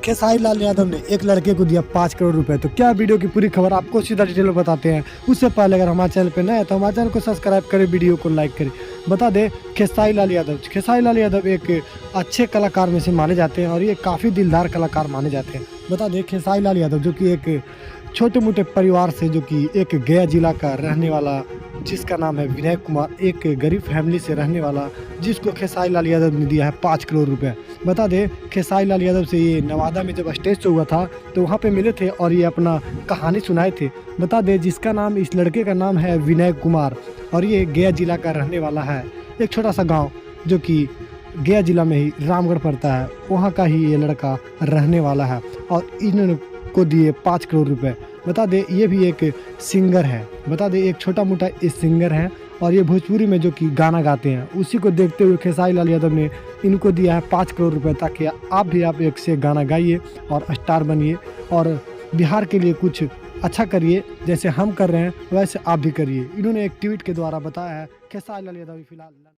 खेसारी लाल यादव ने एक लड़के को दिया 5 करोड़ रुपए। तो क्या वीडियो की पूरी खबर आपको सीधा डिटेल में बताते हैं। उससे पहले अगर हमारे चैनल पे नए हैं तो हमारे चैनल को सब्सक्राइब करें, वीडियो को लाइक करें। बता दें खेसारी लाल यादव एक अच्छे कलाकार में से माने जाते हैं और ये काफ़ी दिलदार कलाकार माने जाते हैं। बता दें खेसारी लाल यादव जो कि एक छोटे मोटे परिवार से, जो कि एक गया जिला का रहने वाला, जिसका नाम है विनय कुमार, एक गरीब फैमिली से रहने वाला, जिसको खेसारी लाल यादव ने दिया है 5 करोड़ रुपए। बता दें खेसारी लाल यादव से ये नवादा में जब स्टेज शो हुआ था तो वहाँ पे मिले थे और ये अपना कहानी सुनाए थे। बता दें जिसका नाम, इस लड़के का नाम है विनय कुमार और ये गया जिला का रहने वाला है। एक छोटा सा गाँव जो कि गया जिला में ही रामगढ़ पड़ता है, वहाँ का ही ये लड़का रहने वाला है और इन्होंने को दिए 5 करोड़ रुपए। बता दें ये भी एक सिंगर है। बता दें एक छोटा मोटा सिंगर है और ये भोजपुरी में जो कि गाना गाते हैं, उसी को देखते हुए खेसारी लाल यादव ने इनको दिया है 5 करोड़ रुपए, ताकि आप एक से गाना गाइए और स्टार बनिए और बिहार के लिए कुछ अच्छा करिए। जैसे हम कर रहे हैं वैसे आप भी करिए। इन्होंने एक ट्वीट के द्वारा बताया है खेसारी लाल यादव फिलहाल